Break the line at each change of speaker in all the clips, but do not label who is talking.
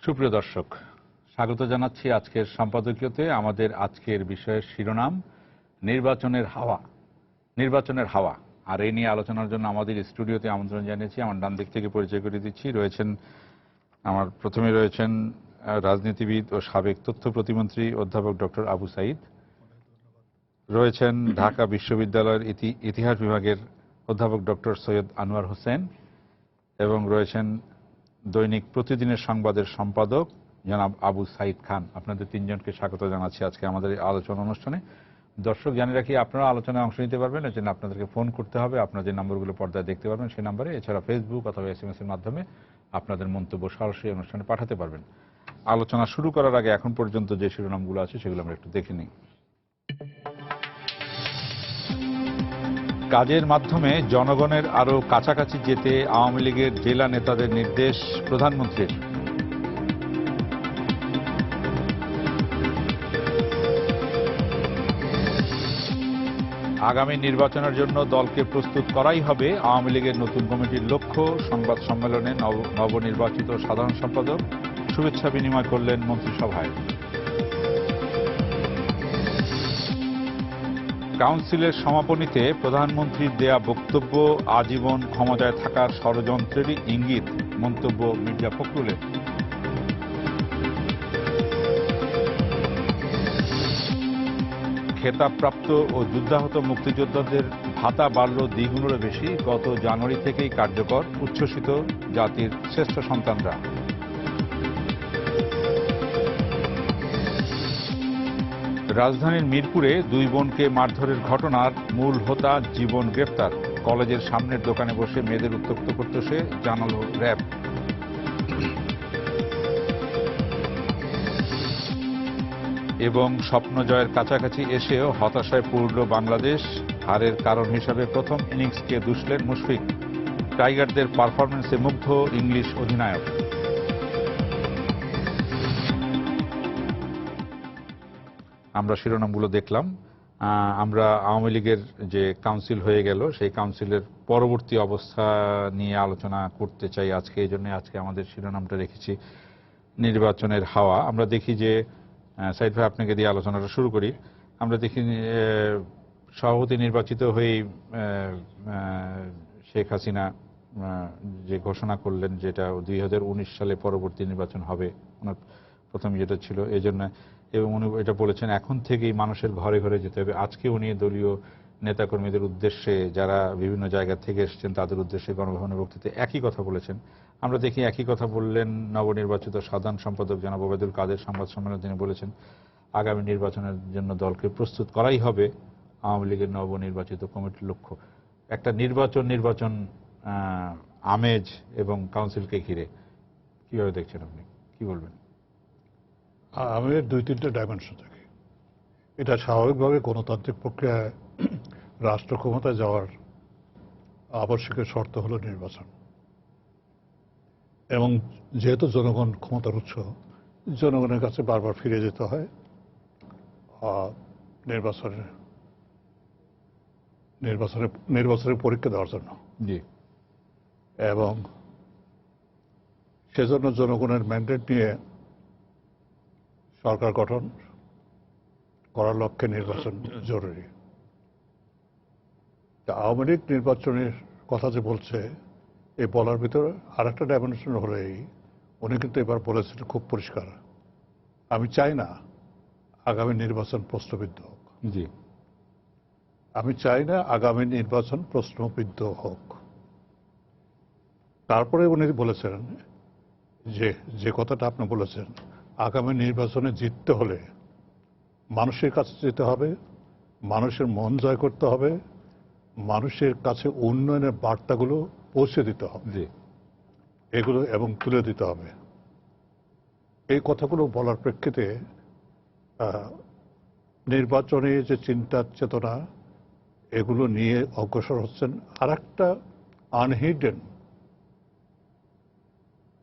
সুপ্রিয় দর্শক, স্বাগত জানাচ্ছি আজকের সম্পাদকীয়তে। আমাদের আজকের বিষয়ের শিরোনাম নির্বাচনের হাওয়া। নির্বাচনের হাওয়া, আর এই নিয়ে আলোচনার জন্য আমাদের স্টুডিওতে আমন্ত্রণ জানিয়েছি। আমার ডান দিক থেকে পরিচয় করে দিচ্ছি। আমার প্রথমে রয়েছেন রাজনীতিবিদ ও সাবেক তথ্য প্রতিমন্ত্রী অধ্যাপক ডক্টর আবু সাঈদ। রয়েছেন ঢাকা বিশ্ববিদ্যালয়ের ইতিহাস বিভাগের অধ্যাপক ডক্টর সৈয়দ আনোয়ার হোসেন এবং রয়েছেন দৈনিক প্রতিদিনের সংবাদের সম্পাদক জনাব আবু সাঈদ খান। আপনাদের তিনজনকে স্বাগত জানাচ্ছি আজকে আমাদের এই আলোচনা অনুষ্ঠানে। দর্শক, জানিয়ে রাখি, আপনারা আলোচনায় অংশ নিতে পারবেন। এর জন্য আপনাদেরকে ফোন করতে হবে। আপনারা যে নম্বরগুলো পর্দায় দেখতে পারবেন সেই নম্বরে, এছাড়া ফেসবুক অথবা SMS এর মাধ্যমে আপনাদের মন্তব্য সরাসরি অনুষ্ঠানে পাঠাতে পারবেন। আলোচনা শুরু করার আগে এখন পর্যন্ত যে শিরোনামগুলো আছে সেগুলো আমরা একটু দেখে নিই। কাজের মাধ্যমে জনগণের আরও কাছাকাছি যেতে আওয়ামী লীগের জেলা নেতাদের নির্দেশ প্রধানমন্ত্রীর। আগামী নির্বাচনের জন্য দলকে প্রস্তুত করাই হবে আওয়ামী লীগের নতুন কমিটির লক্ষ্য। সংবাদ সম্মেলনে নবনির্বাচিত সাধারণ সম্পাদক শুভেচ্ছা বিনিময় করলেন মন্ত্রিসভায়। কাউন্সিলের সমাপনীতে প্রধানমন্ত্রীর দেয়া বক্তব্য আজীবন ক্ষমতায় থাকার ষড়যন্ত্রেরই ইঙ্গিত, মন্তব্য মির্জা ফখরুলের। খেতাবপ্রাপ্ত ও যুদ্ধাহত মুক্তিযোদ্ধাদের ভাতা বাড়ল দ্বিগুণেরও বেশি। গত জানুয়ারি থেকেই কার্যকর, উচ্ছ্বসিত জাতির শ্রেষ্ঠ সন্তানরা। রাজধানীর মিরপুরে দুই বোনকে মারধরের ঘটনার মূল হোতা জীবন গ্রেফতার। কলেজের সামনের দোকানে বসে মেয়েদের উত্ত্যক্ত করতে সে, জানালো র্যাব। এবং স্বপ্ন জয়ের কাছাকাছি এসেও হতাশায় পড়ল বাংলাদেশ। হারের কারণ হিসাবে প্রথম ইনিংসকে দুষলেন মুশফিক। টাইগারদের পারফরম্যান্সে মুগ্ধ ইংলিশ অধিনায়ক। আমরা শিরোনামগুলো দেখলাম। আমরা আওয়ামী লীগের যে কাউন্সিল হয়ে গেল সেই কাউন্সিলের পরবর্তী অবস্থা নিয়ে আলোচনা করতে চাই আজকে। এই জন্য আজকে আমাদের শিরোনামটা রেখেছি নির্বাচনের হাওয়া। আমরা দেখি যে, সাইদ ভাই আপনাকে দিয়ে আলোচনাটা শুরু করি। আমরা দেখি সভাপতি নির্বাচিত হয়েই শেখ হাসিনা যে ঘোষণা করলেন, যেটা 2019 সালে পরবর্তী নির্বাচন হবে, ওনার প্রথম যেটা ছিল এই জন্য, এবং উনি এটা বলেছেন এখন থেকেই মানুষের ঘরে ঘরে যেতে হবে। আজকে উনি দলীয় নেতাকর্মীদের উদ্দেশ্যে, যারা বিভিন্ন জায়গা থেকে এসেছেন তাদের উদ্দেশ্যে গণভবনের বক্তৃতায় একই কথা বলেছেন। আমরা দেখি একই কথা বললেন নবনির্বাচিত সাধারণ সম্পাদক জনাব ওবায়দুল কাদের। সংবাদ সম্মেলনে তিনি বলেছেন আগামী নির্বাচনের জন্য দলকে প্রস্তুত করাই হবে আওয়ামী লীগের নবনির্বাচিত কমিটির লক্ষ্য। একটা নির্বাচন আমেজ এবং কাউন্সিলকে ঘিরে কিভাবে দেখছেন আপনি, কি বলবেন?
আমের দুই তিনটা ডাইমেনশন থাকে। এটা স্বাভাবিকভাবে গণতান্ত্রিক প্রক্রিয়ায় রাষ্ট্র ক্ষমতায় যাওয়ার আবশ্যক শর্ত হলো নির্বাচন, এবং যেহেতু জনগণ ক্ষমতার উৎস, জনগণের কাছে বারবার ফিরে যেতে হয় নির্বাচনের পরীক্ষা দেওয়ার জন্য।
জি।
এবং সেজন্য জনগণের ম্যান্ডেট নিয়ে সরকার গঠন করার লক্ষ্যে নির্বাচন জরুরি। আওয়ামী লীগ নির্বাচনের কথা যে বলছে, এই বলার ভিতরে আর একটা ডাইমেনশন হলো এই, উনি কিন্তু এবার বলেছেন খুব পরিষ্কার, আমি চাই না আগামী নির্বাচন প্রশ্নবিদ্ধ হোক।
জি।
আমি চাই না আগামী নির্বাচন প্রশ্নবিদ্ধ হোক। তারপরে উনি বলেছেন যে কথাটা আপনি বলেছেন, আগামী নির্বাচনে জিততে হলে মানুষের কাছে যেতে হবে, মানুষের মন জয় করতে হবে, মানুষের কাছে উন্নয়নের বার্তাগুলো পৌঁছে দিতে হবে, এগুলো এবং তুলে দিতে হবে। এই কথাগুলো বলার প্রেক্ষিতে নির্বাচনে যে চিন্তা চেতনা, এগুলো নিয়ে অগ্রসর হচ্ছেন। আর একটা আনহিডেন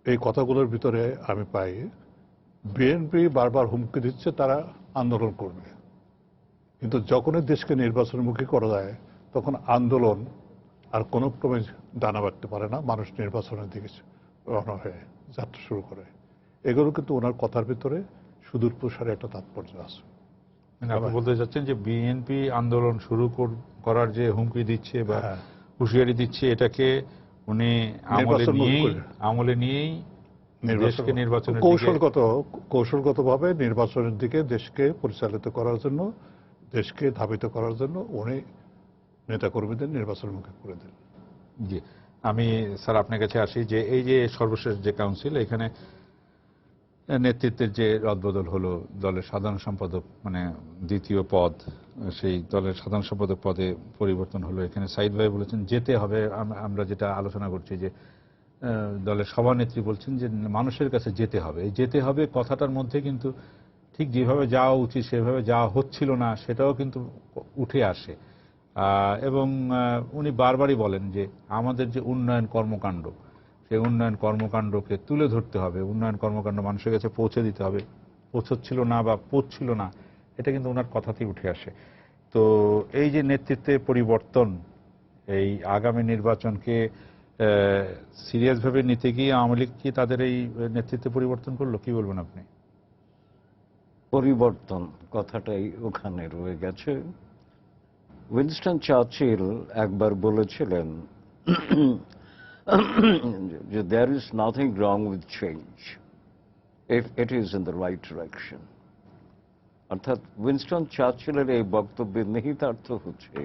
এই কথাগুলোর ভিতরে আমি পাই, বিএনপি বারবার হুমকি দিচ্ছে তারা আন্দোলন করবে, কিন্তু যখনই দেশকে নির্বাচনমুখী করা যায় তখন আন্দোলন আর কোনো ক্রমে দানা বাঁধতে পারে না, মানুষ নির্বাচনের দিকে রওনা হয়ে যাত্রা শুরু করে। এগুলো কিন্তু ওনার কথার ভিতরে সুদূর প্রসারে একটা তাৎপর্য আছে।
মানে আপনি বলতে চাচ্ছেন যে বিএনপি আন্দোলন শুরু করার যে হুমকি দিচ্ছে বা
হ্যাঁ,
হুঁশিয়ারি দিচ্ছে, এটাকে উনি
নির্বাচনমুখী করে
আমলে নিয়েই
নির্বাচন
দেশকে নির্বাচনের দিকে
কৌশলগতভাবে নির্বাচনের দিকে দেশকে পরিচালিত করার জন্য, দেশকে ধাবিত করার জন্য উনি নেতাকর্মীদের নির্বাচনমুখী করে দেন।
জি। আমি স্যার আপনার কাছে আসি যে এই যে সর্বশেষ যে কাউন্সিল, এখানে নেতৃত্বের যে রদবদল হলো, দলের সাধারণ সম্পাদক মানে দ্বিতীয় পদ, সেই দলের সাধারণ সম্পাদক পদে পরিবর্তন হলো। এখানে সাইদ ভাই বলেছেন যেতে হবে, আমরা যেটা আলোচনা করছি যে দলের সভানেত্রী বলছেন যে মানুষের কাছে যেতে হবে। এই যেতে হবে কথাটার মধ্যে কিন্তু ঠিক যেভাবে যাওয়া উচিত সেভাবে যাওয়া হচ্ছিল না, সেটাও কিন্তু উঠে আসে। এবং উনি বারবারই বলেন যে আমাদের যে উন্নয়ন কর্মকাণ্ড, সেই উন্নয়ন কর্মকাণ্ডকে তুলে ধরতে হবে, উন্নয়ন কর্মকাণ্ড মানুষের কাছে পৌঁছে দিতে হবে। পৌঁছচ্ছিল না বা পৌঁছছিল না, এটা কিন্তু ওনার কথাতেই উঠে আসে। তো এই যে নেতৃত্বে পরিবর্তন, এই আগামী নির্বাচনকে সিরিয়াস ভাবে নিতে গিয়ে আওয়ামী লীগ কি তাদের এই নেতৃত্বে পরিবর্তন করলো, কি বলবেন আপনি?
পরিবর্তন কথাটাই ওখানে রয়ে গেছে। উইনস্টন চার্চিল একবার বলেছিলেন যে there is nothing wrong with change if it is in the right direction. অর্থাৎ উইনস্টন চার্চিলের এই বক্তব্যের নিহিতার্থ হচ্ছে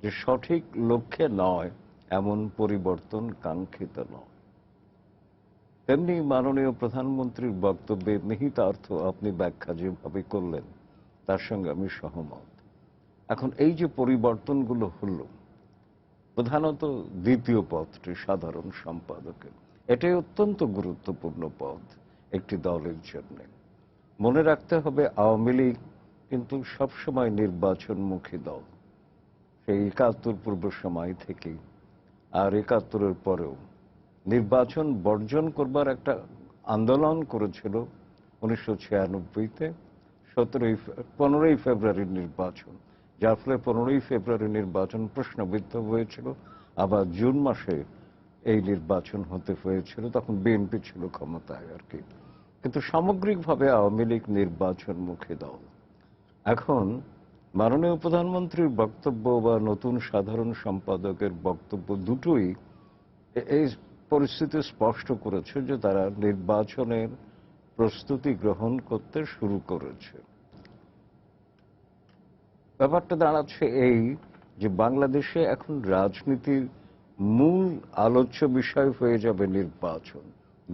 যে সঠিক লক্ষ্যে নয় এমন পরিবর্তন কাঙ্ক্ষিত নয়। তেমনি মাননীয় প্রধানমন্ত্রীর বক্তব্যের নিহিতার্থ আপনি ব্যাখ্যা যেভাবে করলেন তার সঙ্গে আমি সহমত। এখন এই যে পরিবর্তনগুলো হলো, প্রধানত দ্বিতীয় পদটি সাধারণ সম্পাদকের, এটাই অত্যন্ত গুরুত্বপূর্ণ পদ একটি দলের জন্য। মনে রাখতে হবে আওয়ামী লীগ কিন্তু সবসময় নির্বাচনমুখী দল, সেই ৭১ পূর্ব সময় থেকেই, আর ৭১-এর পরেও নির্বাচন বর্জন করবার একটা আন্দোলন করেছিল 1996-তে 15ই ফেব্রুয়ারির নির্বাচন, যার ফলে 15ই ফেব্রুয়ারি নির্বাচন প্রশ্নবিদ্ধ হয়েছিল। আবার জুন মাসে এই নির্বাচন হতে হয়েছিল, তখন বিএনপি ছিল ক্ষমতায় আর কি। কিন্তু সামগ্রিকভাবে আওয়ামী লীগ নির্বাচনমুখী দল। এখন মাননীয় প্রধানমন্ত্রীর বক্তব্য বা নতুন সাধারণ সম্পাদকের বক্তব্য দুটোই এই পরিস্থিতি স্পষ্ট করেছে যে তারা নির্বাচনের প্রস্তুতি গ্রহণ করতে শুরু করেছে। ব্যাপারটা দাঁড়াচ্ছে এই যে বাংলাদেশে এখন রাজনীতির মূল আলোচ্য বিষয় হয়ে যাবে নির্বাচন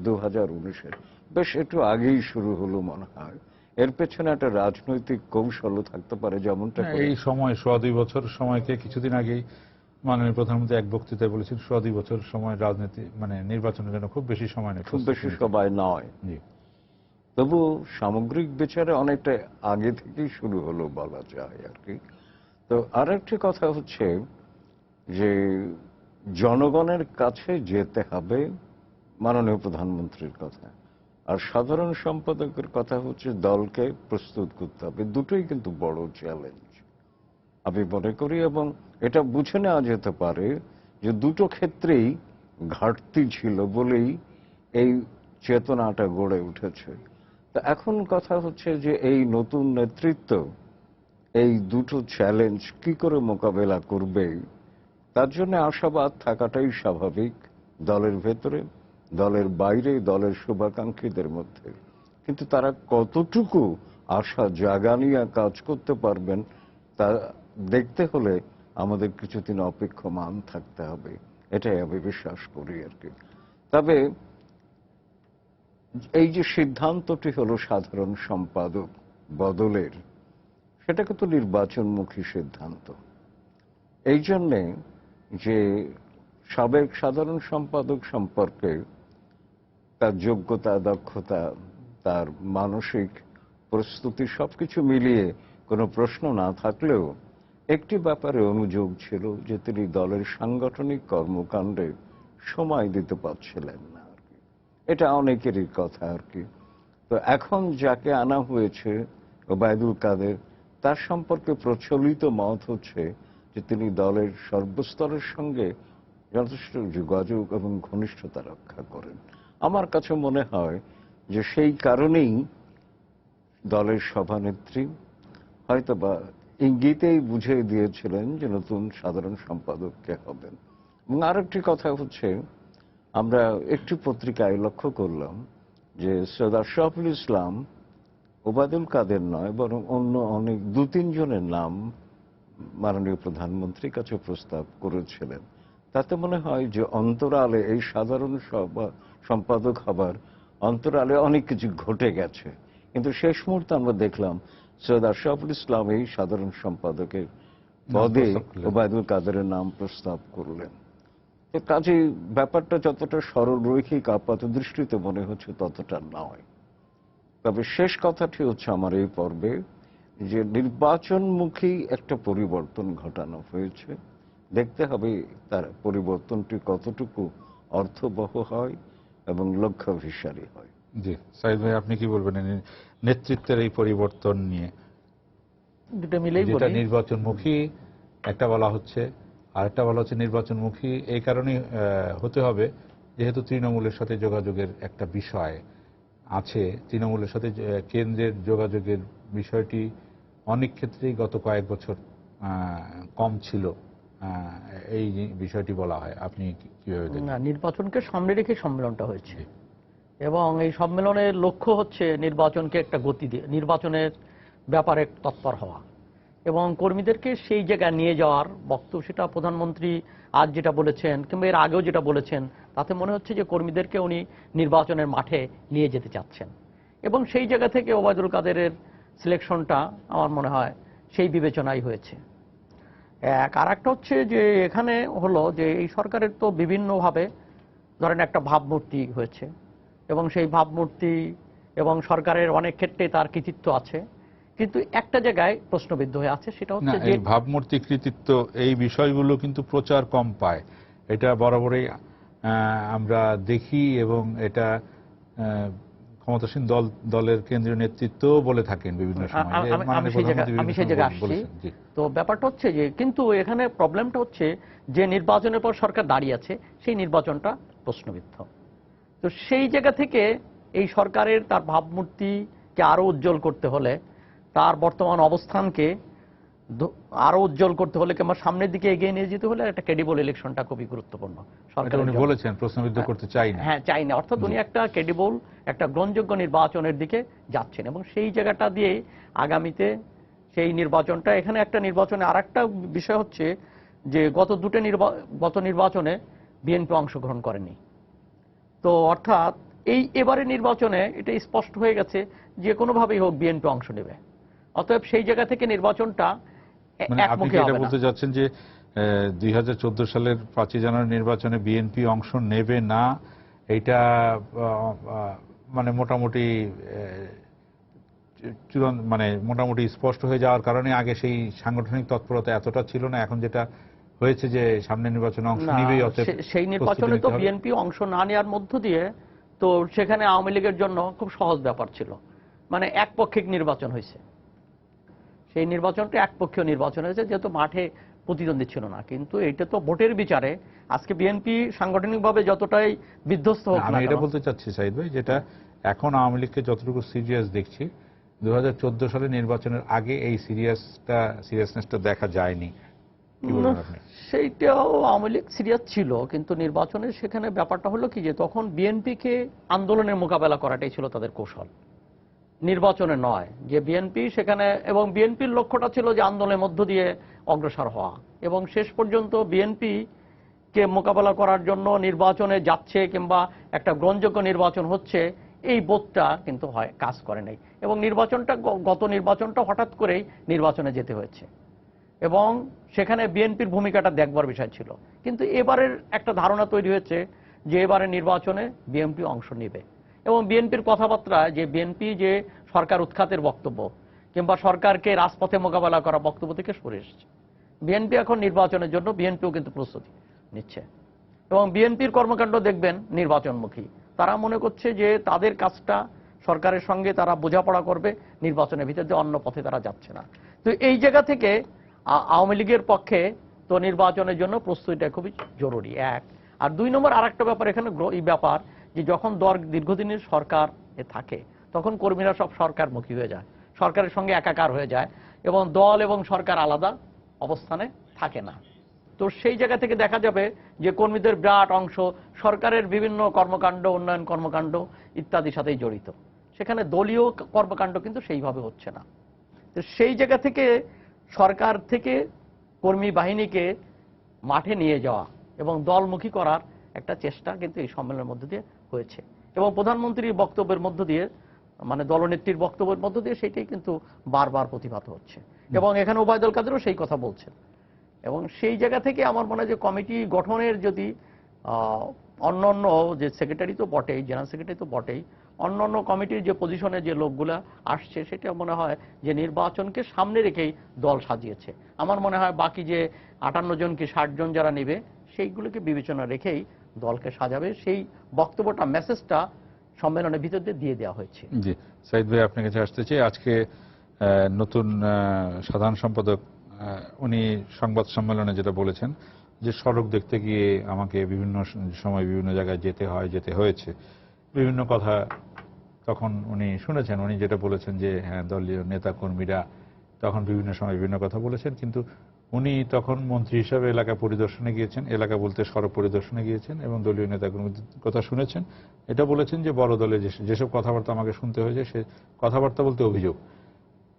2019-এর। বেশ একটু আগেই শুরু হলো মনে হয়। এর পেছনে একটা রাজনৈতিক কৌশলও থাকতে পারে, যেমনটা
এই সময় 2.5 বছর সময়কে কিছুদিন আগেই মাননীয় প্রধানমন্ত্রী এক বক্তৃতায় বলেছেন 2.5 বছর সময় রাজনীতি মানে নির্বাচনের জন্য খুব বেশি সময় নেই,
খুব বেশি সময় নয়। তবু সামগ্রিক বিচারে অনেকটা আগে থেকেই শুরু হলো বলা যায় আর কি। তো আরেকটি কথা হচ্ছে যে জনগণের কাছে যেতে হবে, মাননীয় প্রধানমন্ত্রীর কথা, আর সাধারণ সম্পাদকের কথা হচ্ছে দলকে প্রস্তুত করতে হবে। দুটোই কিন্তু বড় চ্যালেঞ্জ আমি মনে করি, এবং এটা বুঝে নেওয়া যেতে পারে যে দুটো ক্ষেত্রেই ঘাটতি ছিল বলেই এই চেতনাটা গড়ে উঠেছে। তা এখন কথা হচ্ছে যে এই নতুন নেতৃত্ব এই দুটো চ্যালেঞ্জ কি করে মোকাবেলা করবে, তার জন্য আশাবাদ থাকাটাই স্বাভাবিক দলের ভেতরে, দলের বাইরে, দলের শুভাকাঙ্ক্ষীদের মধ্যে। কিন্তু তারা কতটুকু আশা জাগানিয়া কাজ করতে পারবেন তা দেখতে হলে আমাদের কিছুদিন অপেক্ষমান থাকতে হবে, এটাই আমি বিশ্বাস করি আর কি। তবে এই যে সিদ্ধান্তটি হলো সাধারণ সম্পাদক বদলের, সেটা কিন্তু নির্বাচনমুখী সিদ্ধান্ত। এই জন্যে যে সাবেক সাধারণ সম্পাদক সম্পর্কে তার যোগ্যতা, দক্ষতা, তার মানসিক প্রস্তুতি সবকিছু মিলিয়ে কোনো প্রশ্ন না থাকলেও একটি ব্যাপারে অনুযোগ ছিল যে তিনি দলের সাংগঠনিক কর্মকাণ্ডে সময় দিতে পারছিলেন না আর কি। এটা অনেকেরই কথা আর কি। তো এখন যাকে আনা হয়েছে ওবায়দুল কাদের, তার সম্পর্কে প্রচলিত মত হচ্ছে যে তিনি দলের সর্বস্তরের সঙ্গে যথেষ্ট যোগাযোগ এবং ঘনিষ্ঠতা রক্ষা করেন। আমার কাছে মনে হয় যে সেই কারণেই দলের সভানেত্রী হয়তোবা ইঙ্গিতেই বুঝিয়ে দিয়েছিলেন যে নতুন সাধারণ সম্পাদক কে হবেন। এবং আরেকটি কথা হচ্ছে, আমরা একটি পত্রিকায় লক্ষ্য করলাম যে সৈয়দ আশরাফুল ইসলাম ওবায়দুল কাদের নয়, বরং অন্য অনেক 2-3 জনের নাম মাননীয় প্রধানমন্ত্রীর কাছে প্রস্তাব করেছিলেন। তাতে মনে হয় যে অন্তরালে এই সাধারণ সম্পাদক হবার অন্তরালে অনেক কিছু ঘটে গেছে, কিন্তু শেষ মুহূর্তে আমরা দেখলাম সৈয়দ আশরাফুল ইসলাম এই সাধারণ সম্পাদকের পদে ওবায়দুল কাদেরের নাম প্রস্তাব করলেন। তো কাজে ব্যাপারটা যতটা সরল রৈখিক আপাত দৃষ্টিতে মনে হচ্ছে ততটা নয়। তবে শেষ কথাটি হচ্ছে আমার এই পর্বে যে নির্বাচনমুখী একটা পরিবর্তন ঘটানো হয়েছে। দেখতে হবে তার পরিবর্তনটি কতটুকু অর্থবহ হয় এবং লক্ষ্যভিসারী হয়।
জি, সাইদ ভাই আপনি কি বলবেন নেতৃত্বের এই পরিবর্তন নিয়ে?
দুটো মিলেই
যেটা
বলি।
নির্বাচনমুখী একটা বলা হচ্ছে, আরেকটা বলা হচ্ছে নির্বাচনমুখী এই কারণেই হতে হবে যেহেতু তৃণমূলের সাথে যোগাযোগের একটা বিষয় আছে। তৃণমূলের সাথে কেন্দ্রের যোগাযোগের বিষয়টি অনেক ক্ষেত্রেই গত কয়েক বছর কম ছিল, এই বিষয়টি বলা হয়। আপনি কিভাবে দেখেন?
না, নির্বাচনকে সামনে রেখে সম্মেলনটা হয়েছে এবং এই সম্মেলনের লক্ষ্য হচ্ছে নির্বাচনকে একটা গতি দিয়ে নির্বাচনের ব্যাপারে তৎপর হওয়া এবং কর্মীদেরকে সেই জায়গায় নিয়ে যাওয়ার বক্তব্য। সেটা প্রধানমন্ত্রী আজ যেটা বলেছেন কিংবা এর আগেও যেটা বলেছেন, তাতে মনে হচ্ছে যে কর্মীদেরকে উনি নির্বাচনের মাঠে নিয়ে যেতে চাচ্ছেন এবং সেই জায়গা থেকে ওবায়দুল কাদেরের সিলেকশনটা আমার মনে হয় সেই বিবেচনাই হয়েছে। আর একটা হচ্ছে যে এখানে হলো যে এই সরকারের তো বিভিন্নভাবে ধরেন একটা ভাবমূর্তি হয়েছে এবং সেই ভাবমূর্তি এবং সরকারের অনেক ক্ষেত্রে তার কৃতিত্ব আছে, কিন্তু একটা জায়গায় প্রশ্নবিদ্ধ হয়ে আছে, সেটা
না,
হচ্ছে যে
এই ভাবমূর্তি কৃতিত্ব এই বিষয়গুলো কিন্তু প্রচার কম পায়। এটা বরাবরই আমরা দেখি এবং এটা ক্ষমতাসীন দলের কেন্দ্রীয় নেতৃত্ব বলে থাকেন বিভিন্ন সময়।
আমি সেই জায়গায় আসছি। তো ব্যাপারটা হচ্ছে যে কিন্তু এখানে প্রবলেমটা হচ্ছে যে নির্বাচনের পর সরকার দাঁড়িয়ে আছে, সেই নির্বাচনটা প্রশ্নবিদ্ধ। তো সেই জায়গা থেকে এই সরকারের তার ভাবমূর্তিকে আরো উজ্জ্বল করতে হলে, তার বর্তমান অবস্থানকে আরো উজ্জ্বল করতে হলে কিংবা সামনের দিকে এগিয়ে নিয়ে যেতে হলে একটা ক্রেডিবল ইলেকশনটা খুবই গুরুত্বপূর্ণ। সরকার
উনি বলেছেন প্রশ্নবিদ্ধ করতে চাই না।
হ্যাঁ, চাই না, অর্থাৎ উনি একটা ক্রেডিবল একটা গ্রহণযোগ্য নির্বাচনের দিকে যাচ্ছেন এবং সেই জায়গাটা দিয়ে আগামীতে সেই নির্বাচনটা এখানে একটা নির্বাচনে আর একটা বিষয় হচ্ছে যে গত নির্বাচনে বিএনপি অংশগ্রহণ করেনি। তো অর্থাৎ এবারে নির্বাচনে এটা স্পষ্ট হয়ে গেছে যে কোনোভাবেই হোক বিএনপি অংশ নেবে। অতএব সেই জায়গা থেকে নির্বাচনটা
আপনি কি এটা বলতে যাচ্ছেন যে 2014 সালের 5ই জানুয়ারি নির্বাচনে বিএনপি অংশ নেবে না, এটা মানে মোটামুটি মোটামুটি স্পষ্ট হয়ে যাওয়ার কারণে আগে সেই সাংগঠনিক তৎপরতা এতটা ছিল না, এখন যেটা হয়েছে যে সামনে নির্বাচনে অংশ নিবেই,
সেই নির্বাচনে তো বিএনপি অংশ না নেওয়ার মধ্য দিয়ে তো সেখানে আওয়ামী লীগের জন্য খুব সহজ ব্যাপার ছিল, মানে একপক্ষিক নির্বাচন হয়েছে। সেই নির্বাচনটা একপক্ষীয় নির্বাচন হয়েছে যেহেতু মাঠে প্রতিদ্বন্দ্বী ছিল না। কিন্তু এটা তো ভোটের বিচারে আজকে বিএনপি সাংগঠনিকভাবে যতটাই বিধ্বস্ত হোক না,
আমি এটা বলতে চাচ্ছি সাইদ ভাই, যেটা এখন আওয়ামী লীগকে যতটুকু সিরিয়াস দেখছি 2014 সালের নির্বাচনের আগে এই সিরিয়াসনেসটা দেখা যায়নি।
সেইটাও আওয়ামী লীগ সিরিয়াস ছিল, কিন্তু নির্বাচনের সেখানে ব্যাপারটা হলো কি যে তখন বিএনপিকে আন্দোলনের মোকাবেলা করাটাই ছিল তাদের কৌশল, নির্বাচনে নয়। যে বিএনপি সেখানে এবং বিএনপির লক্ষ্যটা ছিল যে আন্দোলনের মধ্য দিয়ে অগ্রসর হওয়া এবং শেষ পর্যন্ত বিএনপি কে মোকাবেলা করার জন্য নির্বাচনে যাচ্ছে কিংবা একটা গ্রহণযোগ্য নির্বাচন হচ্ছে এই বোধটা কিন্তু হয় কাজ করে নাই এবং গত নির্বাচনটা হঠাৎ করেই নির্বাচনে যেতে হয়েছে এবং সেখানে বিএনপির ভূমিকাটা দেখবার বিষয় ছিল। কিন্তু এবারের একটা ধারণা তৈরি হয়েছে যে এবারে নির্বাচনে বিএনপি অংশ নেবে এবং বিএনপির কথাবার্তা যে বিএনপি যে সরকার উৎখাতের বক্তব্য কিংবা সরকারকে রাজপথে মোকাবেলা করা বক্তব্য থেকে সরে এসেছে। বিএনপি এখন নির্বাচনের জন্য বিএনপিও কিন্তু প্রস্তুতি নিচ্ছে এবং বিএনপির কর্মকাণ্ড দেখবেন নির্বাচনমুখী। তারা মনে করছে যে তাদের কাজটা সরকারের সঙ্গে তারা বোঝাপড়া করবে, নির্বাচনের ভিতর দিয়ে অন্য পথে তারা যাচ্ছে না। তো এই জায়গা থেকে আওয়ামী লীগের পক্ষে তো নির্বাচনের জন্য প্রস্তুতিটা খুবই জরুরি, এক। আর দুই নম্বর আর একটা ব্যাপার এখানে এই ব্যাপার যে যখন দীর্ঘদিনের সরকার এ থাকে, তখন কর্মীরা সব সরকারমুখী হয়ে যায়, সরকারের সঙ্গে একাকার হয়ে যায় এবং দল এবং সরকার আলাদা অবস্থানে থাকে না। তো সেই জায়গা থেকে দেখা যাবে যে কর্মীদের বিরাট অংশ সরকারের বিভিন্ন কর্মকাণ্ড, উন্নয়ন কর্মকাণ্ড ইত্যাদির সাথেই জড়িত, সেখানে দলীয় কর্মকাণ্ড কিন্তু সেইভাবে হচ্ছে না। তো সেই জায়গা থেকে সরকার থেকে কর্মী বাহিনীকে মাঠে নিয়ে যাওয়া এবং দলমুখী করার একটা চেষ্টা কিন্তু এই সম্মেলনের মধ্য দিয়ে হয়েছে এবং প্রধানমন্ত্রীর বক্তব্যের মধ্য দিয়ে, মানে দলনেত্রীর বক্তব্যের মধ্য দিয়ে সেটাই কিন্তু বারবার প্রতিভাত হচ্ছে এবং এখানে ওবায়দুল কাদেরও সেই কথা বলছেন। এবং সেই জায়গা থেকে আমার মনে হয় যে কমিটি গঠনের যদি অন্যান্য যে সেক্রেটারি তো বটেই, জেনারেল সেক্রেটারি তো বটেই, অন্যান্য কমিটির যে পজিশনে যে লোকগুলা আসছে সেটা মনে হয় যে নির্বাচনকে সামনে রেখেই দল সাজিয়েছে। আমার মনে হয় বাকি যে 58 জন কি 60 জন যারা নেবে সেইগুলোকে বিবেচনা রেখেই দলকে সাজাবে, সেই বক্তব্যটা, মেসেজটা সম্মেলনের ভিতর দিয়ে দেওয়া হয়েছে।
জি, সাইদ ভাই আপনার কাছে আসতে চাই। আজকে নতুন সাধারণ সম্পাদক উনি সংবাদ সম্মেলনে যেটা বলেছেন যে সড়ক দেখতে গিয়ে আমাকে বিভিন্ন সময় বিভিন্ন জায়গায় যেতে হয়েছে, বিভিন্ন কথা তখন উনি শুনেছেন। উনি যেটা বলেছেন যে হ্যাঁ, দলীয় নেতা কর্মীরা তখন বিভিন্ন সময় বিভিন্ন কথা বলেছেন, কিন্তু উনি তখন মন্ত্রী হিসাবে এলাকা পরিদর্শনে গিয়েছেন, এলাকা বলতে সড়ক পরিদর্শনে গিয়েছেন এবং দলীয় নেতা কর্মীদের কথা শুনেছেন। এটা বলেছেন যে বড় দলে যেসব কথাবার্তা আমাকে শুনতে হয়েছে, সে কথাবার্তা বলতে অভিযোগ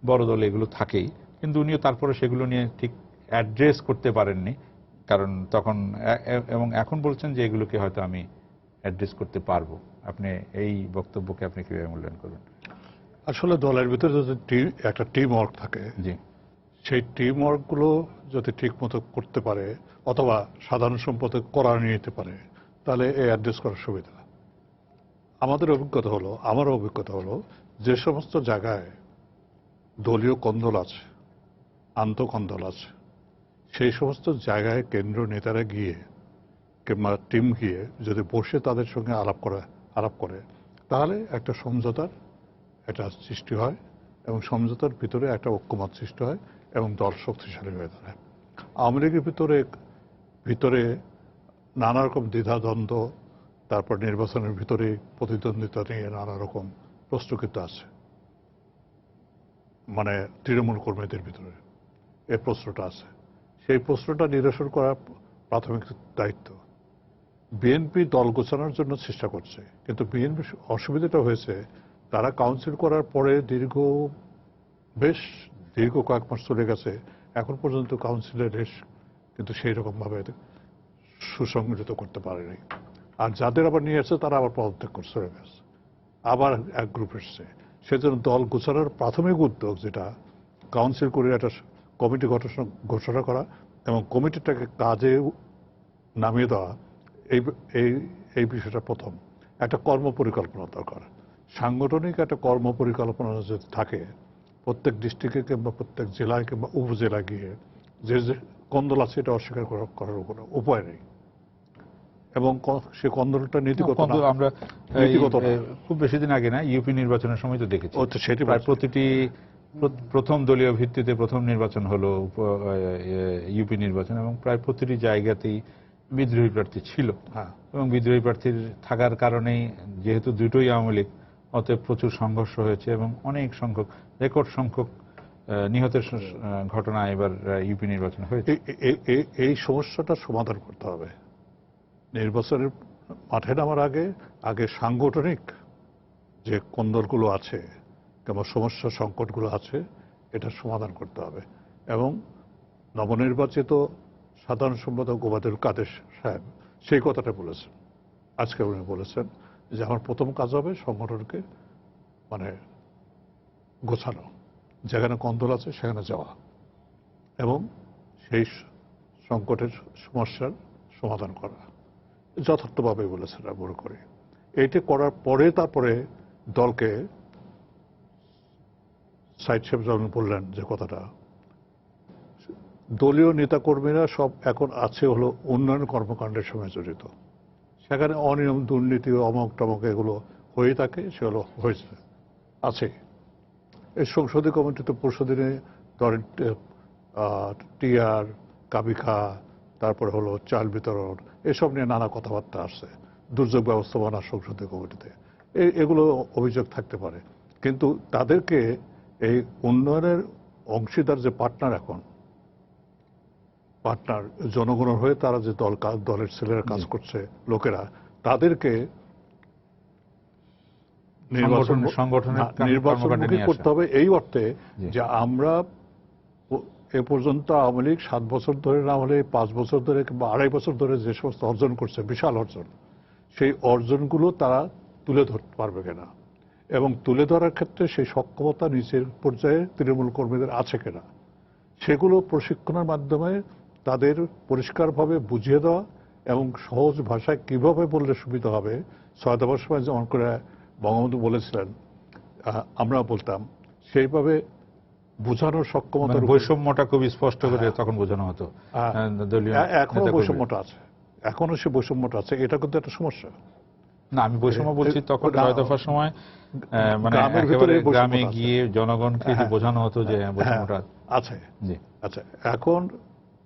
বড় দলে এগুলো থাকেই, কিন্তু উনিও তারপরে সেগুলো নিয়ে ঠিক অ্যাড্রেস করতে পারেননি, কারণ তখন এবং এখন বলছেন যে এগুলোকে হয়তো আমি অ্যাড্রেস করতে পারবো। আপনি এই বক্তব্যকে আপনি কিভাবে মূল্যায়ন করবেন?
আসলে দলের ভিতরে যদি একটা টিম ওয়ার্ক থাকে,
জি,
সেই টিম ওয়ার্কগুলো যদি ঠিক মতো করতে পারে অথবা সাধারণ সম্পাদক করা নিতে পারে, তাহলে এই অ্যাড্রেস করার সুবিধা। আমার অভিজ্ঞতা হলো যে সমস্ত জায়গায় দলীয় কন্দল আছে, আন্তঃকন্দল আছে, সেই সমস্ত জায়গায় কেন্দ্র নেতারা গিয়ে কিংবা টিম গিয়ে যদি বসে তাদের সঙ্গে আলাপ করে তাহলে একটা সমঝোতার একটা সৃষ্টি হয় এবং সমঝোতার ভিতরে একটা ঐক্যমত সৃষ্টি হয় এবং দল শক্তিশালী হয়ে দাঁড়ায়। আওয়ামী লীগের ভিতরে নানা রকম দ্বিধাদ্বন্দ্ব, তারপর নির্বাচনের ভিতরে প্রতিদ্বন্দ্বিতা নিয়ে নানা রকম প্রশ্ন কিন্তু আছে, মানে তৃণমূল কর্মীদের ভিতরে এই প্রশ্নটা আছে। সেই প্রশ্নটা নিরসন করার প্রাথমিক দায়িত্ব বিএনপি দল গোছানোর জন্য চেষ্টা করছে, কিন্তু বিএনপির অসুবিধাটা হয়েছে তারা কাউন্সিল করার পরে বেশ দীর্ঘ কয়েক মাস চলে গেছে, এখন পর্যন্ত কাউন্সিলের রেশ কিন্তু সেই রকমভাবে সুসংগঠিত করতে পারেনি। আর যাদের আবার নিয়ে আসছে তারা আবার পদত্যাগ করে চলে গেছে, আবার এক গ্রুপ এসছে। সেজন্য দল গোছানোর প্রাথমিক উদ্যোগ যেটা কাউন্সিল করে একটা কমিটি ঘোষণা করা এবং কমিটিটাকে কাজে নামিয়ে দেওয়া, এই বিষয়টা প্রথম। একটা কর্মপরিকল্পনা দরকার, সাংগঠনিক একটা কর্মপরিকল্পনা যদি থাকে প্রত্যেক ডিস্ট্রিক্টে কিংবা প্রত্যেক জেলায় কিংবা উপজেলায় গিয়ে যে কন্দল আছে এটা অস্বীকার করার কোনো উপায় নেই এবং সে কন্দলটা নীতিগত
আমরা খুব বেশি দিন আগে না ইউপি নির্বাচনের সময় তো দেখেছি
সেটি
প্রতিটি প্রথম দলীয় ভিত্তিতে প্রথম নির্বাচন হলো ইউপি নির্বাচন এবং প্রায় প্রতিটি জায়গাতেই বিদ্রোহী প্রার্থী ছিল।
হ্যাঁ,
এবং বিদ্রোহী প্রার্থীর থাকার কারণেই যেহেতু দুটোই আওয়ামী লীগ, অতএব প্রচুর সংঘর্ষ হয়েছে এবং অনেক সংখ্যক রেকর্ড সংখ্যক নিহতের ঘটনা এবার ইউপি নির্বাচন হয়েছে।
এই সমস্যাটা সমাধান করতে হবে। নির্বাচনের মাঠে নামার আগে সাংগঠনিক যে কন্দলগুলো আছে কিংবা সমস্যা সংকটগুলো আছে এটা সমাধান করতে হবে এবং নবনির্বাচিত সাধারণ সম্পাদক ওবায়দুল কাদের সাহেব সেই কথাটা বলেছেন। আজকে উনি বলেছেন যে আমার প্রথম কাজ হবে সংগঠনকে মানে গোছানো, যেখানে কন্দল আছে সেখানে যাওয়া এবং সেই সংকটের সমস্যার সমাধান করা। যথার্থভাবে বলেছেন আমি মনে করি। এইটা করার পরে তারপরে দলকে সাইদ সাহেব যেমন বললেন যে কথাটা, দলীয় নেতাকর্মীরা সব এখন আছে হলো উন্নয়ন কর্মকাণ্ডের সঙ্গে জড়িত, সেখানে অনিয়ম দুর্নীতি অমক টমক এগুলো হয়ে থাকে, সেগুলো হয়েছে আছে। এই সংসদীয় কমিটিতে পরশুদিনে ধরেন টিআর কাবিখা, তারপরে হলো চাল বিতরণ, এসব নিয়ে নানা কথাবার্তা আসছে দুর্যোগ ব্যবস্থাপনা সংসদীয় কমিটিতে। এগুলো অভিযোগ থাকতে পারে, কিন্তু তাদেরকে এই উন্নয়নের অংশীদার যে পার্টনার, এখন পার্টনার জনগণের হয়ে তারা যে দলের ছেলেরা কাজ করছে, লোকেরা, তাদেরকে নির্বাচনমুখী করতে হবে এই অর্থে যে আমরা এ পর্যন্ত আওয়ামী লীগ 7 বছর ধরে না হলে 5 বছর ধরে কিংবা 2.5 বছর ধরে যে সমস্ত অর্জন করছে, বিশাল অর্জন, সেই অর্জনগুলো তারা তুলে ধরতে পারবে কিনা, এবং তুলে ধরার ক্ষেত্রে সেই সক্ষমতা নিচের পর্যায়ে তৃণমূল কর্মীদের আছে কিনা, সেগুলো প্রশিক্ষণের মাধ্যমে তাদের পরিষ্কারভাবে বুঝিয়ে দেওয়া এবং সহজ ভাষায় কিভাবে বললে সুবিধা হবে। সয়দাবার সময় যেমন করে বঙ্গবন্ধু বলেছিলেন, আমরা বলতাম, সেইভাবে বোঝানোর সক্ষমতা,
বৈষম্যটা খুব স্পষ্ট করে তখন বোঝানো হতো।
এখনো বৈষম্যটা আছে, এখনো সে বৈষম্যটা আছে, এটা কিন্তু একটা সমস্যা
না। আমি বৈষম্য বলছি তখন 6 দফার সময়, মানে একেবারে গ্রামে গিয়ে জনগণকে বোঝানো হতো যে বৈষম্যটা
আছে। আচ্ছা,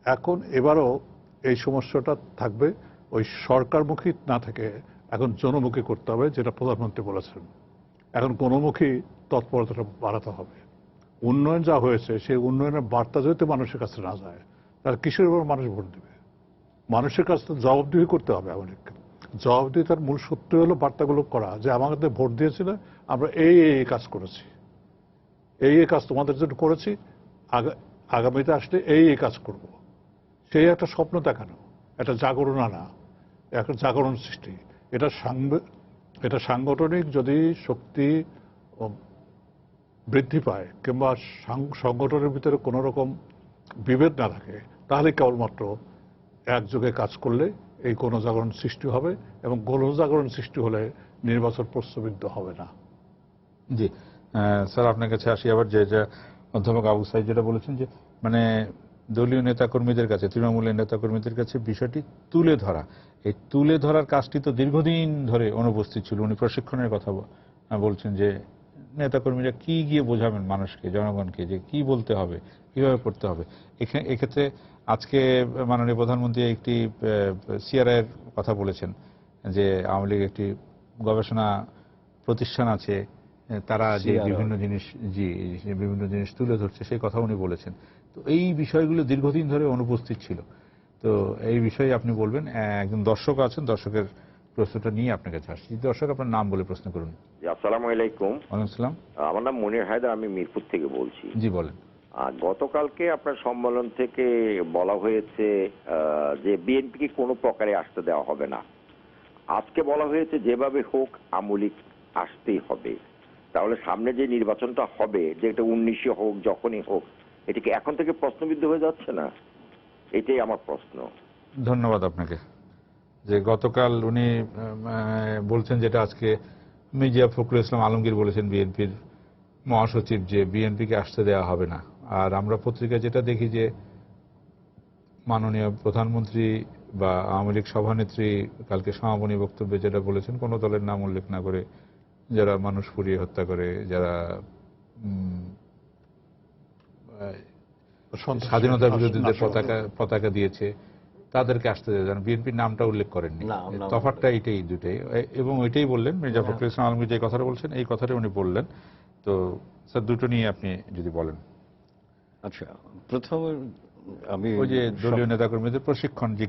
এখন এবারও এই সমস্যাটা থাকবে, ওই সরকারমুখী না থেকে এখন জনমুখী করতে হবে, যেটা প্রধানমন্ত্রী বলেছেন। এখন গণমুখী তৎপরতাটা বাড়াতে হবে। উন্নয়ন যা হয়েছে সেই উন্নয়নের বার্তা যদি মানুষের কাছে না যায়, তাহলে কিসের উপর মানুষ ভোট দেবে? মানুষের কাছে তো জবাবদিহি করতে হবে আমাদেরকে। জবাবদিহিতার মূল সূত্র হলো বার্তাগুলো করা, যে আমাদের ভোট দিয়েছিল, আমরা এই কাজ করেছি, এই কাজ তোমাদের জন্য করেছি, আগামীতে আসলে এই কাজ করব। সেই একটা স্বপ্ন দেখানো, একটা জাগরণ আনা, একটা জাগরণ সৃষ্টি। এটা সাংগঠনিক যদি শক্তি বৃদ্ধি পায় কিংবা সংগঠনের ভিতরে কোনো রকম বিভেদ না থাকে, তাহলে কেবলমাত্র একযোগে কাজ করলে এই গণজাগরণ সৃষ্টি হবে, এবং গণজাগরণ সৃষ্টি হলে নির্বাচন প্রশ্নবিদ্ধ হবে না।
জি স্যার, আপনার কাছে আসি আবার, যে অধ্যাপক আবু সাইদ যেটা বলেছেন, যে মানে দলীয় নেতাকর্মীদের কাছে, তৃণমূলের নেতাকর্মীদের কাছে বিষয়টি তুলে ধরা, এই তুলে ধরার কাজটি তো দীর্ঘদিন ধরে অনুপস্থিত ছিল। উনি প্রশিক্ষণের কথা বলছেন, যে নেতাকর্মীরা কি গিয়ে বোঝাবেন মানুষকে, জনগণকে, যে কি বলতে হবে, কিভাবে করতে হবে। এক্ষেত্রে আজকে মাননীয় প্রধানমন্ত্রী একটি সিআরআই এর কথা বলেছেন, যে আওয়ামী লীগ একটি গবেষণা প্রতিষ্ঠান আছে, তারা যে বিভিন্ন জিনিস তুলে ধরছে, সেই কথা উনি বলেছেন। তো এই বিষয়গুলো দীর্ঘদিন ধরে অনুপস্থিত ছিল। তো এই বিষয়ে আপনি বলবেন। একজন দর্শক আছেন, দর্শকের প্রশ্নটা নিয়ে আপনার কাছে আসছি। দর্শক, আপনার নাম বলে প্রশ্ন করুন।
আসসালামু আলাইকুম।
ওয়ালাইকুম আসসালাম।
আমার নাম মনির হায়দার, আমি মিরপুর থেকে বলছি।
জি বলেন।
গতকালকে আপনার সম্মেলন থেকে বলা হয়েছে যে বিএনপিকে কোনো প্রকারে আসতে দেওয়া হবে না। আজকে বলা হয়েছে যেভাবে হোক আমলিক আসতেই হবে। তাহলে সামনে যে নির্বাচনটা হবে, যে এটা 19 হোক, যখনই হোক, এটাকে এখন থেকে প্রশ্নবিদ্ধ হয়ে যাচ্ছে না? এটাই আমার প্রশ্ন।
ধন্যবাদ আপনাকে। যে গতকাল উনি বলছেন, যেটা আজকে মির্জা ফখরুল ইসলাম আলমগীর বলেছেন, বিএনপির মহাসচিব, যে বিএনপিকে আসতে দেওয়া হবে না। আর আমরা পত্রিকায় যেটা দেখি, যে মাননীয় প্রধানমন্ত্রী বা আওয়ামী লীগ সভানেত্রী কালকে সমাপনী বক্তব্যে যেটা বলেছেন, কোনো দলের নাম উল্লেখ না করে, যারা মানুষ পুড়িয়ে হত্যা করে, যারা স্বাধীনতা বিরোধীদের পতাকা দিয়েছে, তাদেরকে আসতে দেন, বিএনপির নামটা উল্লেখ করেননি। তফাৎটা এইটাই, দুটাই। এবং ওইটাই বললেন মির্জা ফখরুল ইসলাম আলমগীর যে কথাটা বলছেন, এই কথাটা উনি বললেন। তো স্যার, দুটো নিয়ে আপনি যদি বলেন।
আচ্ছা, প্রথমে আমি
ওই যে দলীয় নেতাকর্মীদের প্রশিক্ষণ, যে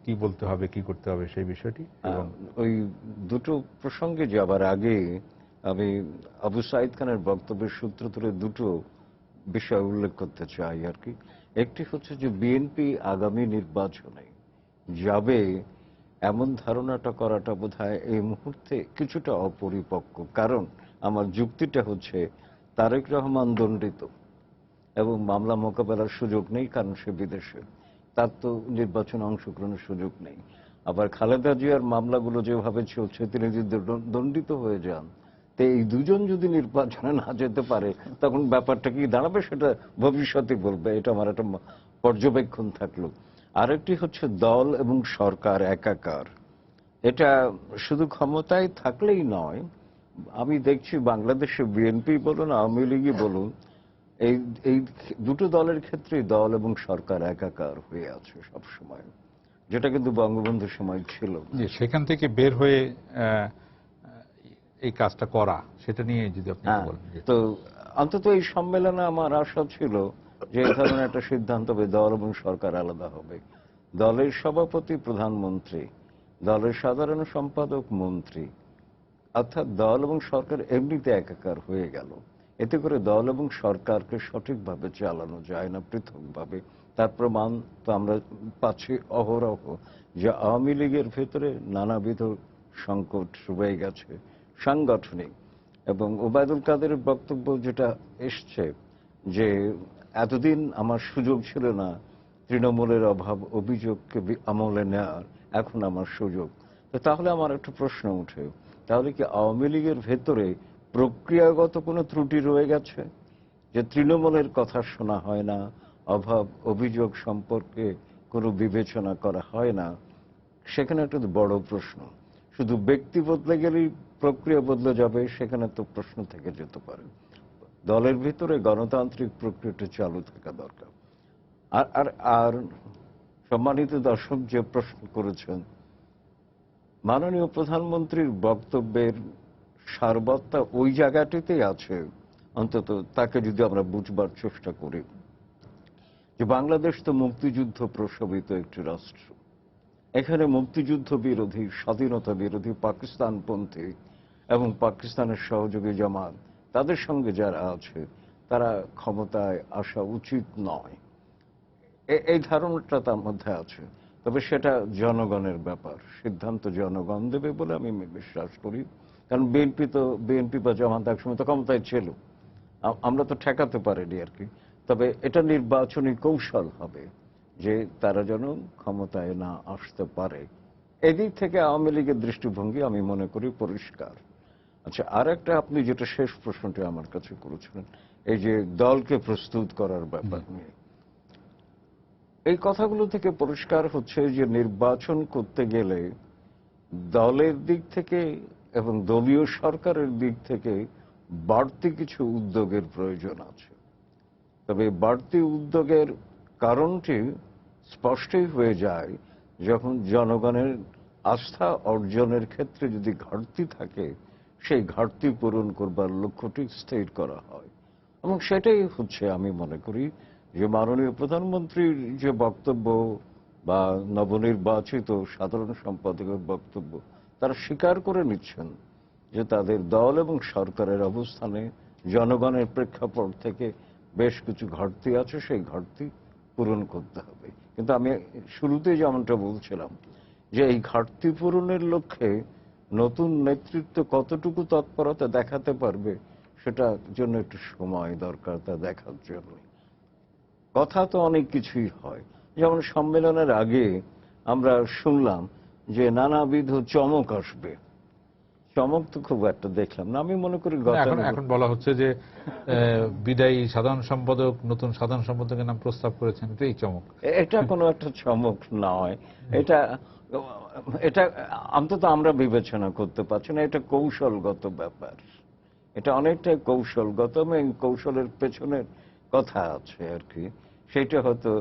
কি বলতে হবে, কি করতে হবে, সেই বিষয়টি। এবং
ওই দুটো প্রসঙ্গে যাবার আগে আমি আবু সাইদ খানের বক্তব্যের সূত্র ধরে দুটো বিষয় উল্লেখ করতে চাই আর কি। একটি হচ্ছে যে বিএনপি আগামী নির্বাচনে যাবে, এমন ধারণাটা করাটা বোধহয় এই মুহূর্তে কিছুটা অপরিপক্ক। কারণ আমার যুক্তিটা হচ্ছে, তারেক রহমান দণ্ডিত এবং মামলা মোকাবেলার সুযোগ নেই, কারণ সে বিদেশে, তার তো নির্বাচনে অংশগ্রহণের সুযোগ নেই। আবার খালেদা জিয়ার মামলাগুলো যেভাবে চলছে, তিনি যদি দণ্ডিত হয়ে যান, তো এই দুজন যদি নির্বাচনে না যেতে পারে, তখন ব্যাপারটা কি দাঁড়াবে সেটা ভবিষ্যতে বলবে। এটা আমার একটা পর্যবেক্ষণ থাকলো। আরেকটি হচ্ছে দল এবং সরকার একাকার। এটা শুধু ক্ষমতায় থাকলেই নয়, আমি দেখছি বাংলাদেশে বিএনপি বলুন, আওয়ামী লীগই বলুন, এই দুটো দলের ক্ষেত্রে দল এবং সরকার একাকার হয়ে আছে সবসময়, যেটা কিন্তু বঙ্গবন্ধুর সময় ছিল।
সেখান থেকে বের হয়ে এই কাজটা করা, সেটা নিয়ে যদি আপনি
হ্যাঁ,
বলেন। জি।
তো অন্তত এই সম্মেলনে আমার আশা ছিল যে এই ধরনের একটা সিদ্ধান্ত হবে, দল এবং সরকার আলাদা হবে। দলের সভাপতি প্রধানমন্ত্রী, দলের সাধারণ সম্পাদক মন্ত্রী, অর্থাৎ দল এবং সরকার এমনিতে একাকার হয়ে গেল। এতে করে দল এবং সরকারকে সঠিকভাবে চালানো যায় না পৃথকভাবে। তার প্রমাণ তো আমরা পাচ্ছি অহরহ, যে আওয়ামী লীগের ভেতরে নানাবিধ সংকট রয়ে গেছে সাংগঠনিক। এবং ওবায়দুল কাদেরের বক্তব্য যেটা এসছে যে এতদিন আমার সুযোগ ছিল না তৃণমূলের অভাব অভিযোগকে আমলে নেওয়ার, এখন আমার সুযোগ। তো তাহলে আমার একটা প্রশ্ন উঠে, তাহলে কি আওয়ামী লীগের ভেতরে প্রক্রিয়াগত কোনো ত্রুটি রয়ে গেছে, যে তৃণমূলের কথা শোনা হয় না, অভাব অভিযোগ সম্পর্কে কোনো বিবেচনা করা হয় না? সেখানে একটা বড় প্রশ্ন। শুধু ব্যক্তি বদলে গেলেই প্রক্রিয়া বদলে যাবে, সেখানে তো প্রশ্ন থেকে যেতে পারে। দলের ভিতরে গণতান্ত্রিক প্রক্রিয়াটা চালু থাকা দরকার। আর আর আর সম্মানিত দর্শক যে প্রশ্ন করেছেন, মাননীয় প্রধানমন্ত্রীর বক্তব্যের সারবত্তা ওই জায়গাটিতেই আছে, অন্তত তাকে যদি আমরা বুঝবার চেষ্টা করি, যে বাংলাদেশ তো মুক্তিযুদ্ধ প্রসবিত একটি রাষ্ট্র। এখানে মুক্তিযুদ্ধ বিরোধী, স্বাধীনতা বিরোধী, পাকিস্তানপন্থী এবং পাকিস্তানের সহযোগী জামাত, তাদের সঙ্গে যারা আছে তারা ক্ষমতায় আসা উচিত নয়, এই ধারণাটা তার মধ্যে আছে। তবে সেটা জনগণের ব্যাপার, সিদ্ধান্ত জনগণ দেবে বলে আমি বিশ্বাস করি। কারণ বিএনপি বা জামাত একসময় তো ক্ষমতায় ছিল, আমরা তো ঠেকাতে পারিনি আর কি। তবে এটা নির্বাচনী কৌশল হবে যে তারা যেন ক্ষমতায় না আসতে পারে। এদিক থেকে আওয়ামী লীগের দৃষ্টিভঙ্গি আমি মনে করি পরিষ্কার। আচ্ছা, আর একটা আপনি যেটা শেষ প্রশ্নটি আমার কাছে করেছিলেন, এই যে দলকে প্রস্তুত করার ব্যাপার নিয়ে, এই কথাগুলো থেকে পরিষ্কার হচ্ছে যে নির্বাচন করতে গেলে দলের দিক থেকে এবং দলীয় সরকারের দিক থেকে বাড়তি কিছু উদ্যোগের প্রয়োজন আছে। তবে বাড়তি উদ্যোগের কারণটি স্পষ্টই হয়ে যায় যখন জনগণের আস্থা অর্জনের ক্ষেত্রে যদি ঘাটতি থাকে, সেই ঘাটতি পূরণ করবার লক্ষ্যটি স্থির করা হয়। এবং সেটাই হচ্ছে আমি মনে করি যে মাননীয় প্রধানমন্ত্রীর যে বক্তব্য বা নবনির্বাচিত সাধারণ সম্পাদকের বক্তব্য, তারা স্বীকার করে নিচ্ছেন যে তাদের দল এবং সরকারের অবস্থানে জনগণের প্রেক্ষাপট থেকে বেশ কিছু ঘাটতি আছে, সেই ঘাটতি পূরণ করতে হবে। কিন্তু আমি শুরুতে যেমনটা বলছিলাম যে এই ঘাটতি পূরণের লক্ষ্যে নতুন নেতৃত্ব কতটুকু তৎপরতা দেখাতে পারবে, সেটার জন্য একটু সময় দরকার তা দেখার জন্য। কথা তো অনেক কিছুই হয়, যেমন সম্মেলনের আগে আমরা শুনলাম যে নানাবিধ চমক আসবে। চমক তো খুব একটা দেখলাম না। আমি মনে করি
এখন বলা হচ্ছে যে বিদায়ী সাধারণ সম্পাদক নতুন সাধারণ সম্পাদকের নাম প্রস্তাব করেছেন, এটাই চমক।
এটা কোনো একটা চমক নয়, এটা এটা অন্তত আমরা বিবেচনা করতে পারছি না। এটা কৌশলগত ব্যাপার, এটা অনেকটাই কৌশলগত এবং কৌশলের পেছনের কথা আছে আর কি। সেটা হয়তো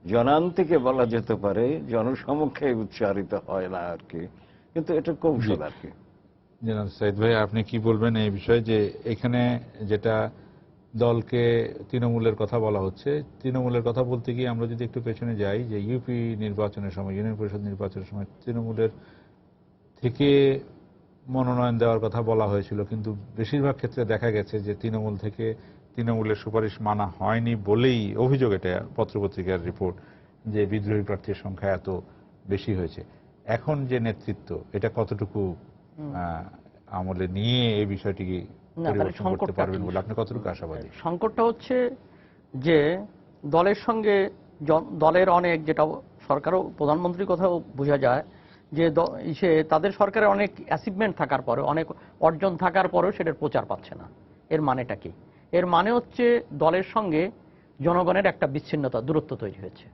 জনান্তিকে বলা যেতে পারে, জনসমক্ষে উচ্চারিত হয় না আর কি, কিন্তু এটা কৌশল আর কি।
জনাব সাইদ ভাই, আপনি কি বলবেন এই বিষয়ে, যে এখানে যেটা দলকে তৃণমূলের কথা বলা হচ্ছে, তৃণমূলের কথা বলতে গিয়ে আমরা যদি একটু পেছনে যাই, যে ইউপি নির্বাচনের সময়, ইউনিয়ন পরিষদ নির্বাচনের সময় তৃণমূলের থেকে মনোনয়ন দেওয়ার কথা বলা হয়েছিল, কিন্তু বেশিরভাগ ক্ষেত্রে দেখা গেছে যে তৃণমূল থেকে তৃণমূলের সুপারিশ মানা হয়নি বলেই অভিযোগ, এটা পত্রপত্রিকার রিপোর্ট, যে বিদ্রোহী প্রার্থীর সংখ্যা এত বেশি হয়েছে। এখন যে নেতৃত্ব, এটা কতটুকু আমলে নিয়ে এই বিষয়টিকে পরিবর্তন করতে পারবেন বলে আপনি কতটুকু আশাবাদী?
সংকটটা হচ্ছে যে দলের সঙ্গে দলের অনেক, যেটা সরকারও প্রধানমন্ত্রীর কথাও বোঝা যায় যে তাদের সরকারের অনেক অ্যাচিভমেন্ট থাকার পরে, অনেক অর্জন থাকার পরেও সেটার প্রচার পাচ্ছে না। এর মানেটা কি? এর মানে হচ্ছে দলের সঙ্গে জনগণের একটা বিচ্ছিন্নতা, দূরত্ব তৈরি হয়েছে।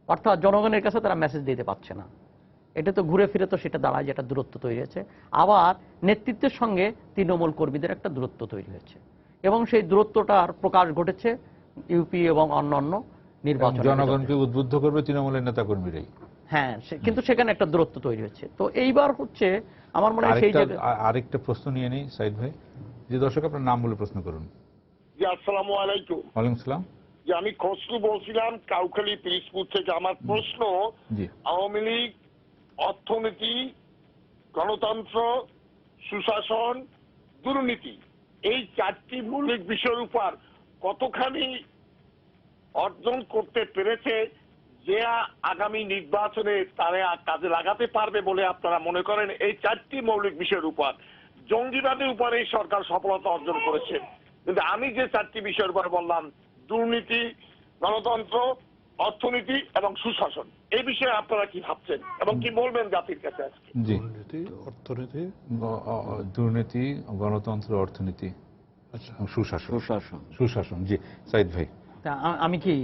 অর্থাৎ জনগণের কাছে তারা মেসেজ দিতে পারছে না। এটা তো ঘুরে ফিরে তো সেটা দাঁড়ায় যেটা দূরত্ব তৈরি হয়েছে। আবার নেতৃত্বের সঙ্গে তৃণমূল কর্মীদের একটা দূরত্ব তৈরি হয়েছে, এবং সেই দূরত্বটার প্রকাশ ঘটেছে ইউপি এবং অন্যান্য নির্বাচন।
জনগণকে উদ্বুদ্ধ করবে তৃণমূলের নেতা কর্মীরাই।
হ্যাঁ কিন্তু সেখানে একটা দূরত্ব তৈরি হচ্ছে। তো এইবার হচ্ছে আমার মনে হয় সেই জায়গায়
আরেকটা প্রশ্ন নিয়ে নেই সাইদ ভাই। যে দর্শক আপনার নাম বলে প্রশ্ন করুন।
জি, আসসালামু আলাইকুম।
ওয়ালাইকুম সালাম।
যে আমি খসরু বলছিলাম কাউখালী পিরিজপুর থেকে। আমার প্রশ্ন,
জি
আওয়ামী লীগ অর্থনীতি, গণতন্ত্র, সুশাসন, দুর্নীতি, এই 4টি মৌলিক বিষয়ের উপর কতখানি অর্জন করতে পেরেছে যে আগামী নির্বাচনে তারা কাজে লাগাতে পারবে বলে আপনারা মনে করেন? এই 4টি মৌলিক বিষয়ের উপর, জঙ্গিবাদের উপরে এই সরকার সফলতা অর্জন করেছে, কিন্তু আমি যে 4টি বিষয়ের উপর বললাম, দুর্নীতি, গণতন্ত্র, অর্থনীতি এবং সুশাসন, এই বিষয়ে আপনারা কি ভাবছেন এবং কি বলবেন জাতির কাছে আজকে?
জি।
দুর্নীতি, অর্থনীতি,
দুর্নীতি, গণতন্ত্র, অর্থনীতি,
আচ্ছা,
সুশাসন।
সুশাসন।
সুশাসন, জি সাইদ ভাই।
তা আমি কি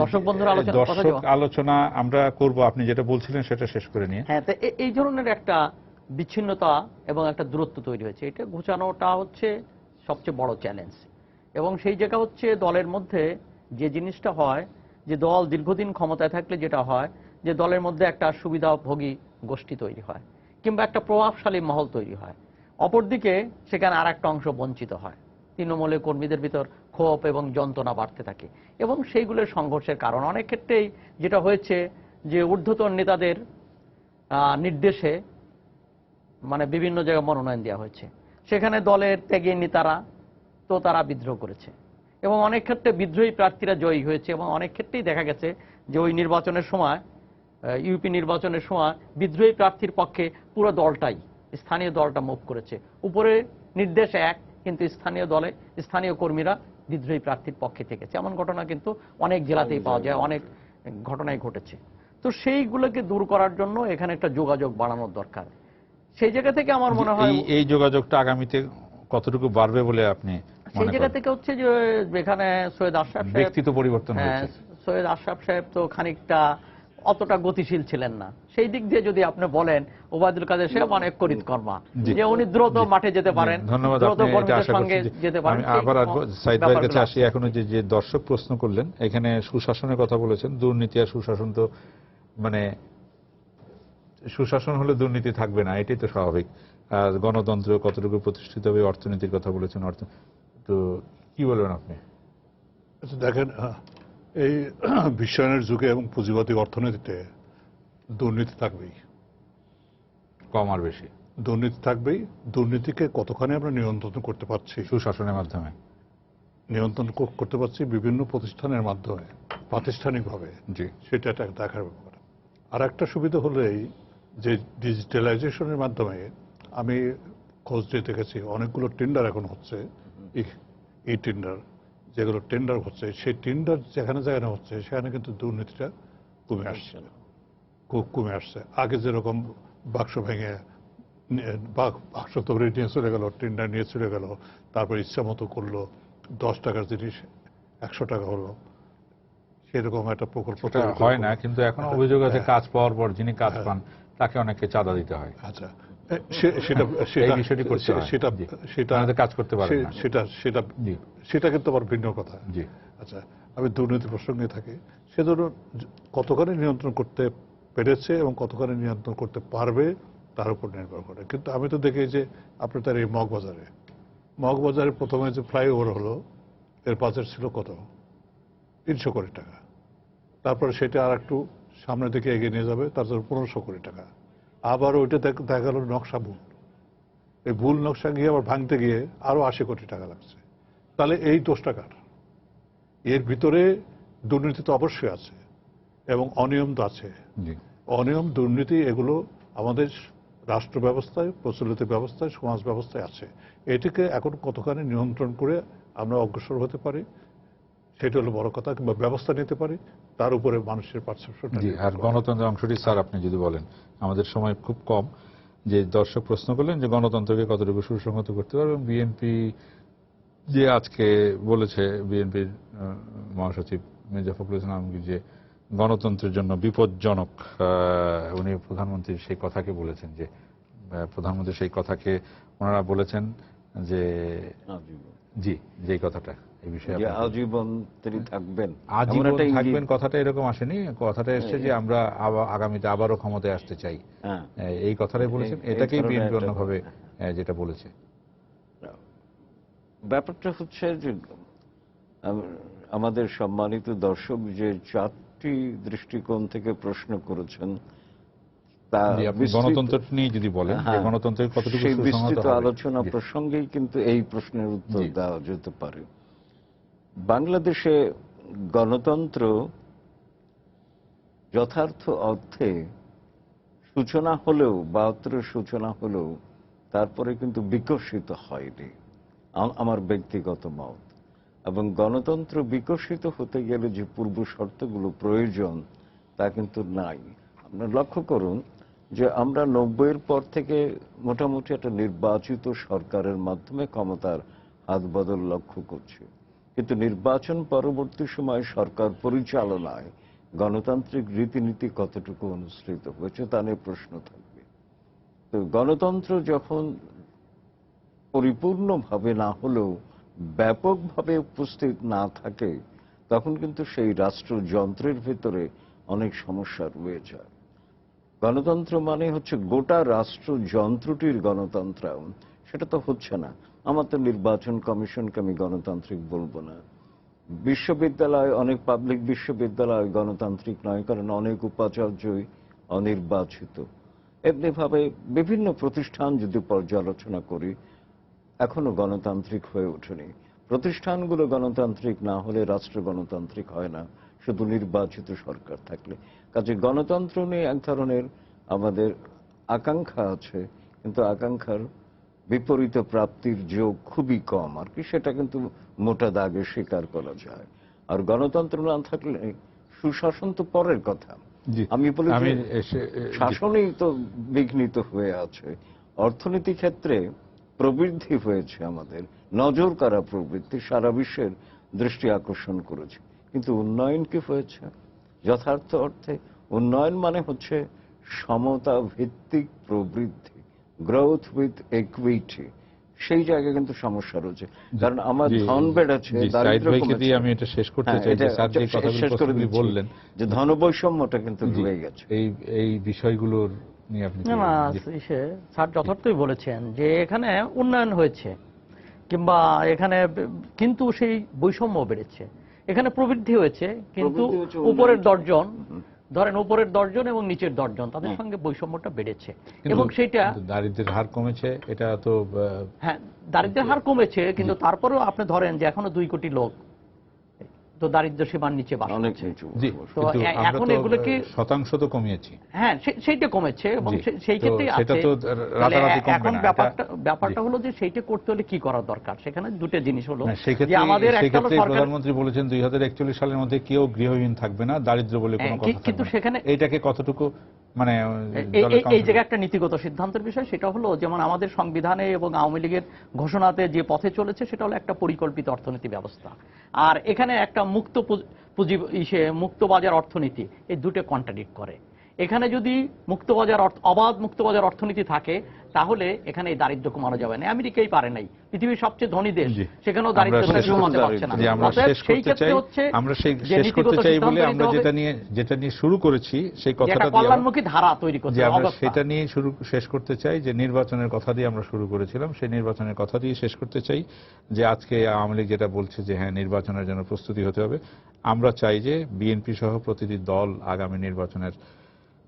দর্শক বন্ধুরা আলোচনা কথা
দর্শক আলোচনা আমরা করব, আপনি যেটা বলছিলেন সেটা শেষ করে নিয়ে।
হ্যাঁ, তো এই ধরনের একটা বিচ্ছিন্নতা এবং একটা দূরত্ব তৈরি হয়েছে, এটা ঘোচানোটা হচ্ছে সবচেয়ে বড় চ্যালেঞ্জ। এবং সেই জায়গা হচ্ছে দলের মধ্যে যে জিনিসটা হয়, যে দল দীর্ঘদিন ক্ষমতায় থাকলে যেটা হয়, যে দলের মধ্যে একটা সুবিধাভোগী গোষ্ঠী তৈরি হয় কিংবা একটা প্রভাবশালী মহল তৈরি হয়, অপরদিকে সেখানে আর একটা অংশ বঞ্চিত হয়। তৃণমূলের কর্মীদের ভিতর ক্ষোভ এবং যন্ত্রণা বাড়তে থাকে এবং সেইগুলোর সংঘর্ষের কারণ অনেক ক্ষেত্রেই যেটা হয়েছে যে ঊর্ধ্বতন নেতাদের নির্দেশে মানে বিভিন্ন জায়গায় মনোনয়ন দেওয়া হয়েছে, সেখানে দলের ত্যাগী নেতারা তো তারা বিদ্রোহ করেছে এবং অনেক ক্ষেত্রে বিদ্রোহী প্রার্থীরা জয়ী হয়েছে এবং অনেক ক্ষেত্রেই দেখা গেছে যে ওই নির্বাচনের সময়, ইউপি নির্বাচনের সময় বিদ্রোহী প্রার্থীর পক্ষে পুরো দলটাই, স্থানীয় দলটা মুভ করেছে। উপরে নির্দেশ এক, কিন্তু স্থানীয় কর্মীরা বিদ্রোহী প্রার্থীর পক্ষে থেকেছে। এমন ঘটনা কিন্তু অনেক জেলাতেই পাওয়া যায়, অনেক ঘটনাই ঘটেছে। তো সেইগুলোকে দূর করার জন্য এখানে একটা যোগাযোগ বাড়ানোর দরকার। সেই জায়গা থেকে আমার মনে হয়
এই যোগাযোগটা আগামীতে কতটুকু বাড়বে বলে আপনি
সেই
মনে
জায়গা
করেন?
থেকে হচ্ছে যে এখানে সৈয়দ আশরাফ সাহেব,
ব্যক্তিত্ব পরিবর্তন হয়েছে।
সৈয়দ আশরাফ সাহেব তো খানিকটা অতটা গতিশীল ছিলেন না। সেই দিক দিয়ে যদি আপনি বলেন, ওবায়দুল কাদের সাহেব অনেক করিতকর্মা, যে উনি দ্রুত মাঠে যেতে পারেন,
ধন্যবাদ।
দ্রুত
আপনি এটা
কর্মীদের
আশা
সঙ্গে
করছি যে
যেতে পারেন।
আমি আবার আসবো সাইদ ভাইয়ের কাছে আসি। এখনো যে দর্শক প্রশ্ন করলেন, এখানে সুশাসনের কথা বলেছেন। দুর্নীতি আর সুশাসন তো মানে সুশাসন হলে দুর্নীতি থাকবে না, এটাই তো স্বাভাবিক। আর গণতন্ত্র কতটুকু প্রতিষ্ঠিত হবে, অর্থনীতির কথা বলেছেন। তো কি বলবেন আপনি?
আচ্ছা, দেখেন, এই বিশ্বায়নের যুগে এবং পুঁজিবাদী অর্থনীতিতে দুর্নীতি থাকবেই,
কম আর বেশি
দুর্নীতি থাকবেই। দুর্নীতিকে কতখানি আমরা নিয়ন্ত্রণ করতে পারছি,
সুশাসনের মাধ্যমে
নিয়ন্ত্রণ করতে পারছি বিভিন্ন প্রতিষ্ঠানের মাধ্যমে, প্রাতিষ্ঠানিকভাবে,
জি
সেটা একটা দেখার ব্যাপার। আর একটা সুবিধা হলো এই যে ডিজিটালাইজেশনের মাধ্যমে আমি খোঁজ দিয়ে দেখেছি অনেকগুলো টেন্ডার এখন হচ্ছে, এই টেন্ডার যেগুলো টেন্ডার হচ্ছে, সেই টেন্ডার যেখানে যেখানে হচ্ছে সেখানে কিন্তু দুর্নীতিটা কমে আসছে, খুব কমে আসছে। আগে যেরকম বাক্স ভেঙে বাক্স তৈরি নিয়ে চলে গেল, টেন্ডার নিয়ে চলে গেল, তারপর ইচ্ছা মতো করলো, 10 টাকার জিনিস 100 টাকা হলো, সেরকম একটা প্রকল্প
হয় না। কিন্তু এখন অভিযোগ আছে কাজ পাওয়ার পর যিনি কাজ পান তাকে অনেককে চাঁদা দিতে হয়।
আচ্ছা, সেটা
এই বিষয়টি করতে হয়।
সেটা
জি।
সেটা
আমাদের কাজ করতে পারেন না। জি
সেটা কিন্তু আবার ভিন্ন কথা।
জি
আচ্ছা, আমি দুর্নীতি প্রসঙ্গে থাকি, সেজন্য কতখানি নিয়ন্ত্রণ করতে পেরেছে এবং কতখানি নিয়ন্ত্রণ করতে পারবে তার উপর নির্ভর করে। কিন্তু আমি তো দেখি যে আপনি তার এই মগবাজারে প্রথমে যে ফ্লাইওভার হলো, এর বাজেট ছিল কত? 300 কোটি টাকা। তারপরে সেটা আর একটু সামনের দিকে এগিয়ে নিয়ে যাবে, তার জন্য 1500 কোটি টাকা। আবার ওইটা দেখা গেল নকশা ভুল, এই ভুল নকশা গিয়ে আবার ভাঙতে গিয়ে আরো 80 কোটি টাকা লাগছে। তাহলে এই 10 টাকার এর ভিতরে দুর্নীতি তো অবশ্যই আছে এবং অনিয়ম তো আছে।
জি
অনিয়ম, দুর্নীতি এগুলো আমাদের রাষ্ট্র ব্যবস্থায়, প্রচলিত ব্যবস্থায়, সমাজ ব্যবস্থায় আছে। এটিকে এখন কতখানি নিয়ন্ত্রণ করে আমরা অগ্রসর হতে পারি, সেটা হলো বড় কথা, কিংবা ব্যবস্থা নিতে পারি, তার উপরে মানুষের পারসেপশনটা।
জি। আর গণতন্ত্রের অংশটি স্যার আপনি যদি বলেন, আমাদের সময় খুব কম। যে দর্শক প্রশ্ন করলেন যে গণতন্ত্রকে কতটুকু সুসংহত করতে পারবে, বিএনপি যে আজকে বলেছে, বিএনপির মহাসচিব মির্জা ফখরুল ইসলাম আলমগীর যে গণতন্ত্রের জন্য বিপজ্জনক, উনি প্রধানমন্ত্রীর সেই কথাকে বলেছেন, যে প্রধানমন্ত্রী সেই কথাকে ওনারা বলেছেন যে জি, যেই কথাটা এই বিষয়ে
যে
আপনার-
আজীবন তিনি থাকবেন এমন
আজীবন
একটা ইঙ্গিত।
থাকবেন কথাটা এরকম আসেনি, কথাটা এসছে যে আমরা আগামীতে আবারও ক্ষমতায় আসতে চাই,
হ্যাঁ,
এই কথাটাই বলেছেন।
এই
এটাকেই
ধরনের
বিএনপি
একটা
অন্যভাবে
কথা।
যেটা বলেছে।
ব্যাপারটা হচ্ছে যে আমাদের সম্মানিত দর্শক যে 4টি দৃষ্টিকোণ থেকে প্রশ্ন করেছেন তা
জি, আপনি
বিস্তৃত-
গণতন্ত্র নিয়ে যদি বলেন যে
হ্যাঁ,
গণতন্ত্রের কতটুকু
সেই
সুসংহত
বিস্তৃত
হবে।
আলোচনা
জি।
প্রসঙ্গেই কিন্তু এই প্রশ্নের উত্তর
জি।
দেওয়া যেতে পারে। বাংলাদেশে গণতন্ত্র যথার্থ অর্থে সূচনা হলেও 72 সূচনা হলেও তারপরে কিন্তু বিকশিত হয়নি, আমার ব্যক্তিগত মত। এবং গণতন্ত্র বিকশিত হতে গেলে যে পূর্ব শর্তগুলো প্রয়োজন তা কিন্তু নাই। আপনারা লক্ষ্য করুন যে আমরা 90-এর পর থেকে মোটামুটি একটা নির্বাচিত সরকারের মাধ্যমে ক্ষমতার হাত বদল লক্ষ্য করছি, কিন্তু নির্বাচন পরবর্তী সময় সরকার পরিচালনায় গণতান্ত্রিক রীতিনীতি কতটুকু অনুসৃত হয়েছে তা নিয়ে প্রশ্ন থাকবে। তো গণতন্ত্র যখন পরিপূর্ণভাবে না হলেও ব্যাপকভাবে উপস্থিত না থাকে তখন কিন্তু সেই রাষ্ট্রযন্ত্রের ভেতরে অনেক সমস্যা রয়ে যায়। গণতন্ত্র মানে হচ্ছে গোটা রাষ্ট্রযন্ত্রটির গণতন্ত্রায়ন, সেটা তো হচ্ছে না। আমার তো নির্বাচন কমিশনকে আমি গণতান্ত্রিক বলবো না। বিশ্ববিদ্যালয়, অনেক পাবলিক বিশ্ববিদ্যালয় গণতান্ত্রিক নয়, কারণ অনেক উপাচার্যই অনির্বাচিত। এমনিভাবে বিভিন্ন প্রতিষ্ঠান যদি পর্যালোচনা করি এখনো গণতান্ত্রিক হয়ে ওঠেনি। প্রতিষ্ঠানগুলো গণতান্ত্রিক না হলে রাষ্ট্র গণতান্ত্রিক হয় না, শুধু নির্বাচিত সরকার থাকলে। কাজে গণতন্ত্র নিয়ে এক ধরনের আমাদের আকাঙ্ক্ষা আছে, কিন্তু আকাঙ্ক্ষার বিপরীত প্রাপ্তির যোগ খুবই কম আর কি, সেটা কিন্তু মোটা দাগে স্বীকার করা যায়। আর গণতন্ত্র না থাকলে সুশাসন তো পরের কথা।
জি,
আমি বলি
আমি
যে শাসনই তো বিঘ্নিত হয়ে আছে। অর্থনীতি ক্ষেত্রে প্রবৃদ্ধি হয়েছে, আমাদের নজর কাড়া প্রবৃদ্ধি সারা বিশ্বের দৃষ্টি আকর্ষণ করেছে, কিন্তু উন্নয়ন কি হয়েছে? যথার্থ অর্থে উন্নয়ন মানে হচ্ছে সমতা ভিত্তিক প্রবৃদ্ধি, গ্রোথ উইথ ইকুইটি। সেই জায়গায় কিন্তু সমস্যা রয়েছে, কারণ আমার
জি,
ধন বেড়েছে,
জি, সাইদ
দারিদ্র্য
ভাইকে দিয়ে
কমেছে।
আমি এটা শেষ করতে
হ্যাঁ,
চাই যে
এটা
স্যার যে কথাগুলো
শেষ করে
প্রশ্নগুলি
দিচ্ছি,
বললেন
যে ধনবৈষম্যটা কিন্তু
জি,
রয়ে গেছে।
এই বিষয়গুলোর নিয়ে আপনি কি
না,
বলবেন? জি।
স্যার যথার্থই বলেছেন যে এখানে উন্নয়ন হয়েছে কিংবা এখানে কিন্তু সেই বৈষম্য বেড়েছে। এখানে প্রবৃদ্ধি হয়েছে কিন্তু
প্রবৃদ্ধি হচ্ছে,
উপরের
উন্নয়ন।
10 জন, ধরেন উপরের 10 জন এবং নিচের 10 জন, তাদের সঙ্গে বৈষম্যটা বেড়েছে। এবং সেইটা
কিন্তু দারিদ্র্যের হার কমেছে, এটা তো
হ্যাঁ, দারিদ্র্যের হার কমেছে, কিন্তু তারপরেও আপনি ধরেন যে এখনো 2 কোটি লোক তো দারিদ্র্য সীমার নিচে বাস
অনেক
করছে।
নিচু
জি,
তো
কিন্তু আমরা
এখন
তো
এগুলোকে
শতাংশ তো কমিয়েছি।
হ্যাঁ, সেইটা কমেছে এবং
জি,
সেই
তো
ক্ষেত্রেই
সেটা
আছে।
তো
তাহলে
রাতারাতি কমবে
এখন
না,
ব্যাপারটা
জি।
হলো যে সেইটা করতে হলে কি করা দরকার। সেখানে দুটো জিনিস হলো
না, সেই
যে
ক্ষেত্রে
আমাদের একটা হলো সরকার,
প্রধানমন্ত্রী বলেছেন 2041 সালের মধ্যে কেউ গৃহহীন থাকবে না, দারিদ্র্য বলে কোনো কথা
কিন্তু
থাকবে না।
সেখানে
এইটাকে কতটুকু মানে
এই জায়গায় একটা নীতিগত সিদ্ধান্তের বিষয়। সেটা হলো যেমন আমাদের সংবিধানে এবং আওয়ামী লীগের ঘোষণাতে যে পথে চলেছে সেটা হলো একটা পরিকল্পিত অর্থনীতি ব্যবস্থা। আর এখানে একটা মুক্ত বাজার অর্থনীতি, এই দুটো কন্ট্রাডিক্ট করে। এখানে যদি অবাধ মুক্তবাজার অর্থনীতি থাকে তাহলে এখানে এই দারিদ্র্য কমানো যাবে না। আমেরিকাই পারে নাই, পৃথিবীর সবচেয়ে ধনী দেশ,
জি।
সেখানেও দারিদ্র্যতা
আমরা
কমাতে পারছে না।
যে আমরা
অতএব
শেষ
সেই
করতে
ক্ষেত্রে
চাই,
হচ্ছে
আমরা
যে
শেষ করতে
নীতিগত
চাই
সিদ্ধান্ত
বলে
নিতে
আমরা
হবে,
যেটা নিয়ে শুরু করেছি সেই
যে
কথাটা
একটা
দিয়ে
কল্যাণমুখী ধারা তৈরি করতে
যে
হবে,
আমরা
অবস্থা।
সেটা নিয়ে শেষ করতে চাই, যে নির্বাচনের কথা দিয়ে আমরা শুরু করেছিলাম, সেই নির্বাচনের কথা দিয়ে শেষ করতে চাই। যে আজকে আওয়ামী লীগ যেটা বলছে যে হ্যাঁ নির্বাচনের জন্য প্রস্তুতি হতে হবে, আমরা চাই যে বিএনপি সহ প্রতিটি দল আগামী নির্বাচনের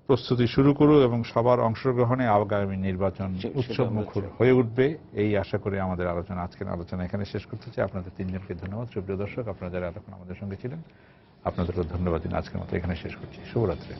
প্রস্তুতি শুরু করুক এবং সবার অংশগ্রহণে আগামী নির্বাচন উৎসব মুখর হয়ে উঠবে, এই আশা করে আমাদের আজকের আলোচনা এখানে শেষ করতে চাই। আপনাদের তিনজনকে ধন্যবাদ। সুপ্রিয় দর্শক, আপনারা যারা এতক্ষণ আমাদের সঙ্গে ছিলেন আপনাদেরও ধন্যবাদ দিন। আজকের মতো এখানে শেষ করছি। শুভরাত্রি।